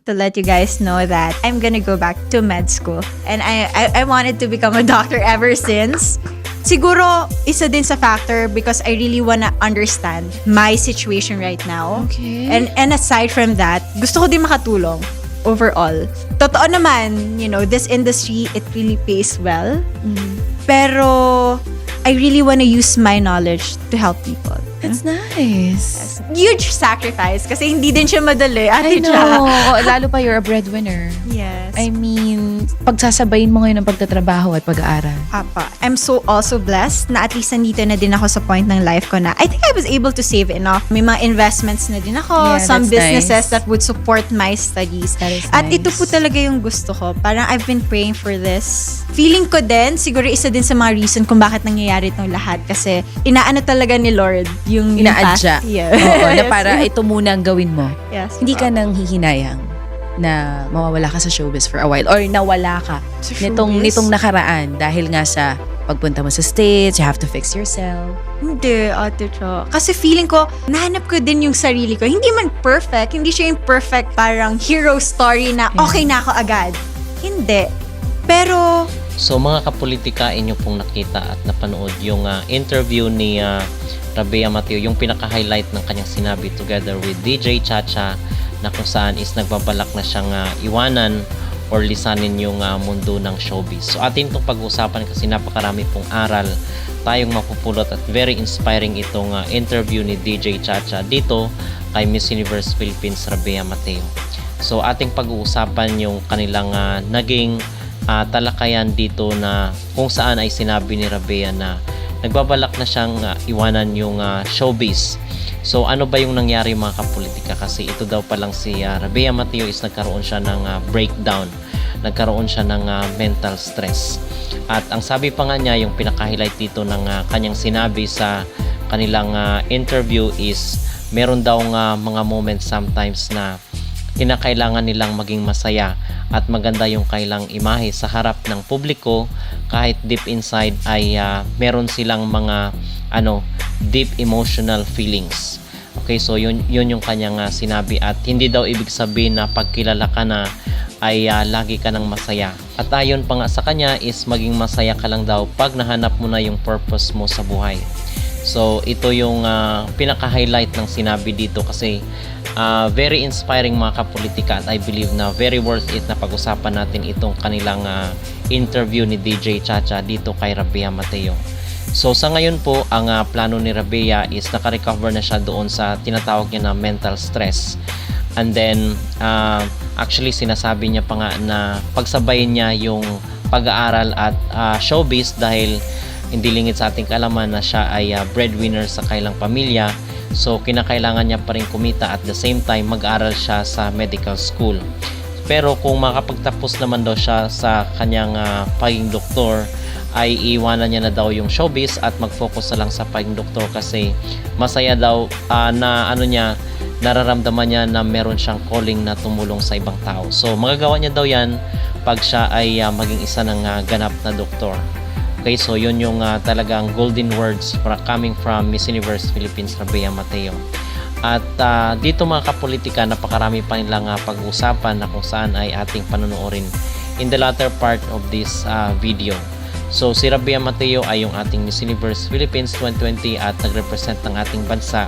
to let you guys know that I'm gonna go back to med school. And I wanted to become a doctor ever since. Siguro, isa din sa factor because I really wanna understand my situation right now. Okay. And aside from that, gusto ko din makatulong overall. Totoo naman, this industry, it really pays well. Pero, I really wanna use my knowledge to help people. That's nice. Huge sacrifice kasi hindi din siya madali. I know. Lalo pa you're a breadwinner. Yes. I mean, pagsasabayin mo ngayon ng pagtatrabaho at pag-aaral. Apa. I'm so also blessed na at least nandito na din ako sa point ng life ko na I think I was able to save enough. May mga investments na din ako, Yeah, some that's businesses nice. that would support my studies. That is At ito nice. po talaga yung gusto ko. Parang I've been praying for this. Feeling ko din, siguro isa din sa mga reason kung bakit nangyayari itong lahat kasi inaano talaga ni Lord yung Ina-adya. path. Yeah. Oo, na Yes. para ito muna ang gawin mo. Yes. Hindi ka nang hihinayang na mawawala ka sa showbiz for a while or nawala ka Sa nitong showbiz? nakaraan dahil nga sa pagpunta mo sa States, you have to fix yourself. Hindi, Ate Cho. Kasi feeling ko, nahanap ko din yung sarili ko. Hindi man perfect. Hindi siya yung perfect parang hero story na okay na ako agad. Hindi. Pero, So mga kapolitika, inyo pong nakita at napanood yung interview ni Rabea Mateo, yung pinaka-highlight ng kanyang sinabi together with DJ Chacha na kung saan is nagbabalak na siyang iwanan or lisanin yung mundo ng showbiz. So atin itong pag-usapan kasi napakarami pong aral tayong mapupulot at very inspiring itong interview ni DJ Chacha dito kay Miss Universe Philippines Rabea Mateo. So ating pag-uusapan yung kanilang naging talakayan dito na kung saan ay sinabi ni Rabea na nagbabalak na siyang iwanan yung showbiz. So ano ba yung nangyari mga kapolitika? Kasi ito daw pa lang si Rabea Mateo is nagkaroon siya ng breakdown. Nagkaroon siya ng mental stress. At ang sabi pa nga niya, yung pinaka-highlight dito ng kanyang sinabi sa kanilang interview is meron daw mga moments sometimes na kinakailangan nilang maging masaya at maganda yung kailang imahe sa harap ng publiko kahit deep inside ay meron silang mga deep emotional feelings. Okay, so yun yung kanyang sinabi at hindi daw ibig sabihin na pagkilala ka na ay lagi ka nang masaya. At ayon pa nga sa kanya is maging masaya ka lang daw pag nahanap mo na yung purpose mo sa buhay. So ito yung pinaka-highlight ng sinabi dito kasi very inspiring mga kapolitika at I believe na very worth it na pag-usapan natin itong kanilang interview ni DJ Chacha dito kay Rabea Mateo. So sa ngayon po, ang plano ni Rabea is naka-recover na siya doon sa tinatawag niya na mental stress. And then, actually sinasabi niya pa nga na pagsabayin niya yung pag-aaral at showbiz dahil hindi lingid sa ating kaalaman na siya ay breadwinner sa kailang pamilya. So, kinakailangan niya pa rin kumita at the same time mag-aral siya sa medical school. Pero kung makapagtapos naman daw siya sa kanyang pagiging doktor, ay iwanan niya na daw yung showbiz at mag-focus na lang sa pagiging doktor kasi masaya daw na nararamdaman niya na meron siyang calling na tumulong sa ibang tao. So, magagawa niya daw yan pag siya ay maging isa ng ganap na doktor. Okay, so yun yung talagang golden words coming from Miss Universe Philippines Rabea Mateo. At dito mga kapolitika, napakarami pa nilang pag-usapan na kung saan ay ating panonoorin in the latter part of this video. So si Rabea Mateo ay yung ating Miss Universe Philippines 2020 at nag-represent ng ating bansa.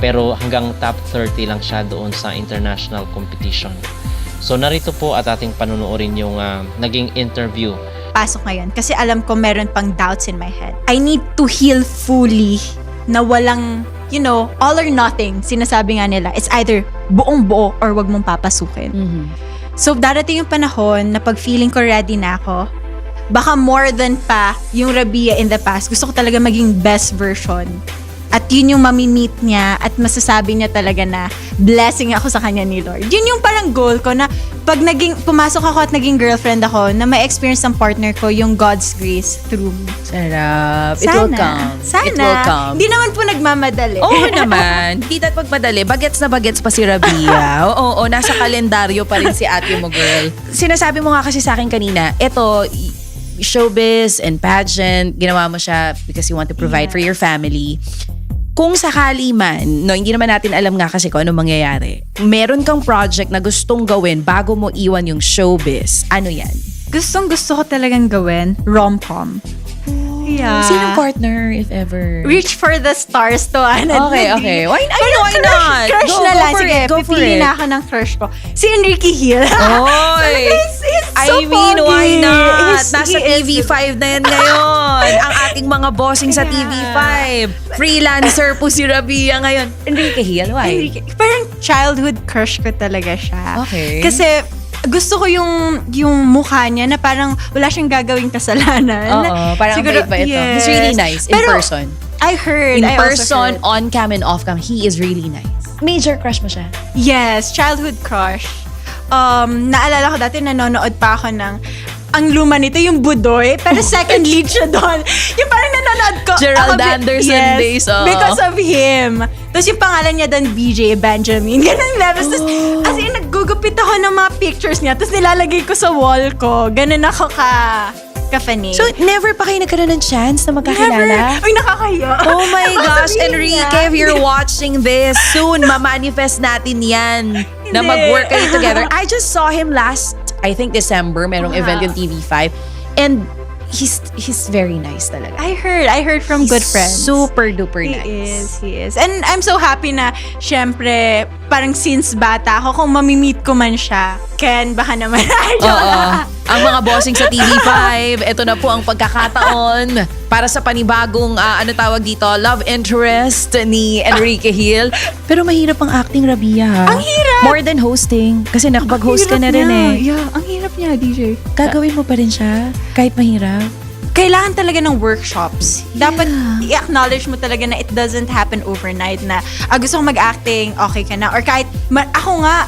Pero hanggang top 30 lang siya doon sa international competition. So narito po at ating panonoorin yung naging interview. pasok ngayon kasi alam ko meron pang doubts in my head. I need to heal fully na walang, all or nothing. Sinasabi nga nila, it's either buong buo or wag mong papasukin. Mm-hmm. So, darating yung panahon na pag feeling ko ready na ako, baka more than pa yung Rabea in the past, gusto ko talaga maging best version. At yun yung mamimit niya at masasabi niya talaga na blessing ako sa kanya ni Lord. Yun yung parang goal ko na pag pumasok ako at naging girlfriend ako, na ma-experience ng partner ko yung God's grace through me. Sarap. It will come. Sana. It will come. Hindi naman po nagmamadali. Oo naman. Hindi dapat pagmadali. Bagets na bagets pa si Rabea. Oo, nasa kalendaryo pa rin si ate mo, girl. Sinasabi mo nga kasi sa akin kanina, eto, showbiz and pageant, ginawa mo siya because you want to provide for your family. kung sakali man, no, hindi naman natin alam nga kasi kung ano mangyayari, meron kang project na gustong gawin bago mo iwan yung showbiz, ano yan? Gustong-gusto ko talagang gawin, rom-com. Yeah. Sinong partner, if ever? Reach for the stars to, Okay. Why not? Crush Go, na go lang. for Sige, it, go for pipili it. na ako ng crush ko. Si Enrique Hill. Oy! He's so I mean, why pogi. not? He Nasa is TV5 na yan ngayon. Ang ating mga bossing sa TV5. Freelancer po si Rabia ngayon. Enrique Hill, why? Enrique, parang childhood crush ko talaga siya. Okay. Kasi gusto ko yung mukha niya na parang wala siyang gagawing kasalanan. Oo, parang Siguro, bait ito. yes. He's really nice in Pero, person. I heard. In I also person, heard. on cam and off cam, he is really nice. Major crush mo siya? Yes, childhood crush. Naalala ko dati nanonood pa ako ng ang luma nito, yung Budoy, pero second lead siya doon. Yung parang nanonood ko. Gerald ako, Anderson days, oo. Because of him. Tapos yung pangalan niya doon, BJ Benjamin. Ganun levels. Tapos, as in, naggugupit ako ng mga pictures niya. Tapos nilalagay ko sa wall ko. Ganun ako ka-funny. So, never pa kayo nagkaroon ng chance na magkakilala? Never. Ay, nakakahiya. Oh my gosh, Sabihin Enrique, niya. if you're watching this, soon, ma-manifest natin yan na Hindi. mag-work kayo together. I just saw him last, I think December, merong event yung TV5. And he's very nice talaga. I heard from good friends. Super duper He nice. is. And I'm so happy na, syempre, parang since bata ako, kung mamimit ko man siya, Ken, baka naman. Oo. Ang mga bossing sa TV5, ito na po ang pagkakataon para sa panibagong, ano tawag dito, love interest ni Enrique Hill. Pero mahirap ang acting, Rabia. Ang hirap! More than hosting. Kasi nakapag-host ka na rin eh. Yeah, ang hirap niya, DJ. Gagawin mo pa rin siya? Kahit mahirap? Kailangan talaga ng workshops. Dapat i-acknowledge mo talaga na it doesn't happen overnight na gusto ko mag-acting, okay ka na. Or kahit, ako nga,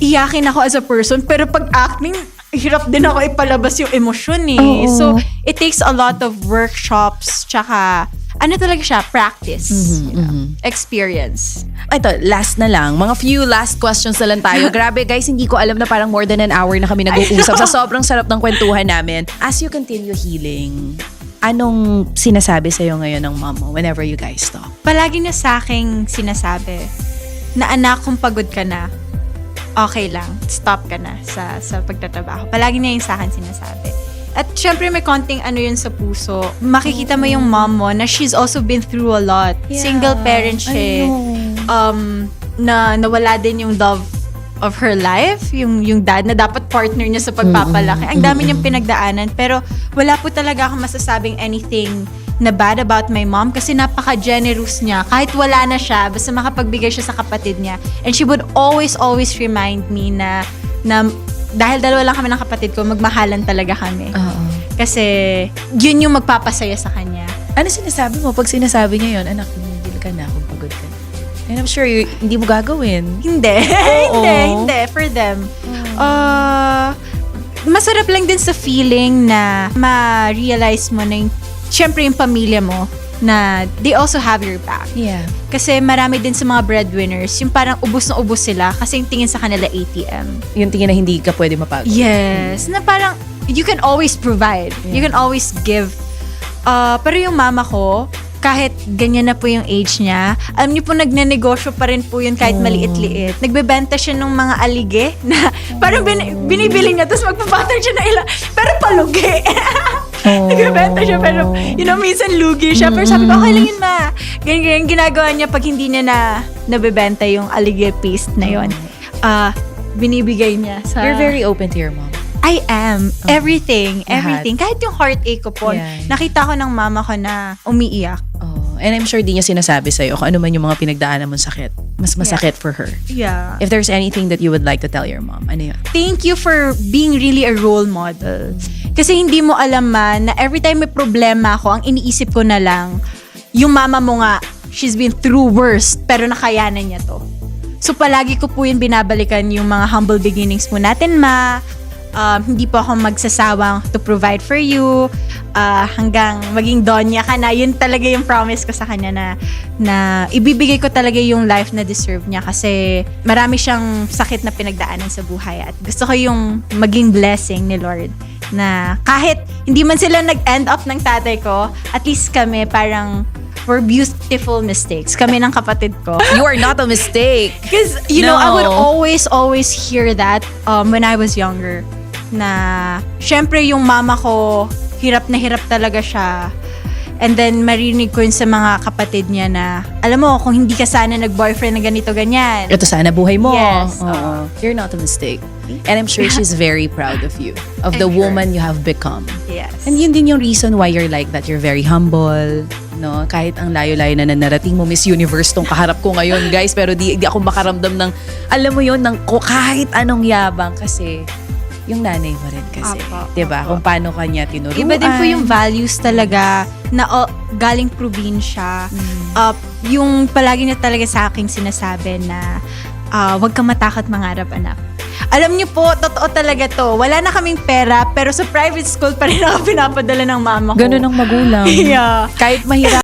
iyakin ako as a person, pero pag acting, hirap din ako ipalabas yung emosyon eh. Oo. So, it takes a lot of workshops, tsaka, ano talaga siya, practice. you know, experience. Ito, last na lang. Mga few last questions na lang tayo. Grabe guys, hindi ko alam na parang more than an hour na kami nag-uusap. Sa sobrang sarap ng kwentuhan namin. As you continue healing, anong sinasabi sa'yo ngayon ng mom mo whenever you guys talk? Palagi niya sa aking sinasabi na anak, kung pagod ka na, okay lang, stop ka na sa pagtatrabaho. Palagi niya yung sa akin sinasabi. At syempre may konting ano yun sa puso. Makikita mo yung mom mo na she's also been through a lot. Yeah, Single parent siya. I know. Na nawala din yung love of her life, yung dad na dapat partner niya sa pagpapalaki. Ang dami niyang pinagdaanan, pero wala po talaga akong masasabing anything na bad about my mom kasi napaka-generous niya. Kahit wala na siya, basta makapagbigay siya sa kapatid niya. And she would always remind me na dahil dalawa lang kami ng kapatid ko, magmahalan talaga kami. Oo. Kasi yun yung magpapasaya sa kanya. Ano sinasabi mo pag sinasabi niya yun, anak, humigil ka na kung pagod ka na? And I'm sure hindi mo gagawin. Hindi. hindi. For them. Masarap lang din sa feeling na ma-realize mo na yung, syempre yung pamilya mo, na they also have your back. Yeah. Kasi marami din sa mga breadwinners, yung parang ubus na ubus sila kasi yung tingin sa kanila ATM. Yung tingin na hindi ka pwede mapagod. Yes. Na parang, you can always provide. You can always give. Pero yung mama ko, kahit ganyan na po yung age niya, alam niyo po, nagnenegosyo pa rin po yun kahit maliit-liit. Nagbebenta siya ng mga alige na parang binibili niya, tapos magpapattern siya na ilan. Pero palugi. Nagbebenta siya, pero minsan lugi siya. Pero sabi ko, okay lang yun, ma. Ganyan ginagawa niya pag hindi niya nabebenta yung alige paste na yun. Binibigay niya sa... You're very open to your mom. I am. Everything. Lahat. Kahit yung heartache ko po, Yeah. nakita ko ng mama ko na umiiyak. Oh. And I'm sure di niya sinasabi sa'yo kung ano man yung mga pinagdaanan mong sakit. Mas masakit for her. Yeah. If there's anything that you would like to tell your mom, ano yun? Thank you for being really a role model. Kasi hindi mo alam man na every time may problema ako, ang iniisip ko na lang, yung mama mo nga, she's been through worst, pero nakayanan niya to. So palagi ko po yun binabalikan yung mga humble beginnings po natin, ma. Hindi po ako magsasawang to provide for you hanggang maging donya ka na. Yun talaga yung promise ko sa kanya na ibibigay ko talaga yung life na deserve niya kasi marami siyang sakit na pinagdaanan sa buhay at gusto ko yung maging blessing ni Lord na kahit hindi man sila nag-end up ng tatay ko, at least kami parang We're beautiful mistakes. Kami ng kapatid ko. You are not a mistake. Because, you know, I would No. always hear that when I was younger. Na, syempre yung mama ko, hirap na hirap talaga siya. And then, marinig ko yun sa mga kapatid niya na, alam mo, kung hindi ka sana nag-boyfriend na ganito, ganyan. Ito sana buhay mo. Yes. Oo. You're not a mistake. And I'm sure she's very proud of you. Of the I'm sure. woman you have become. Yes. And yun din yung reason why you're like that. You're very humble. No? Kahit ang layo-layo na narating mo, Miss Universe tong kaharap ko ngayon, guys. Pero di ako makaramdam ng, alam mo yun, ng kahit anong yabang. Kasi, yung nanay mo rin kasi. Apo, Diba? apo. Kung paano kanya tinuruan. Iba din po yung values talaga na galing probinsya. Yung palagi na talaga sa akin sinasabi na huwag kang matakot mangarap, anak. Alam niyo po, totoo talaga to. Wala na kaming pera, pero sa private school pa rin ako pinapadala ng mama ko. Ganun ang magulang. Yeah. Kahit mahirap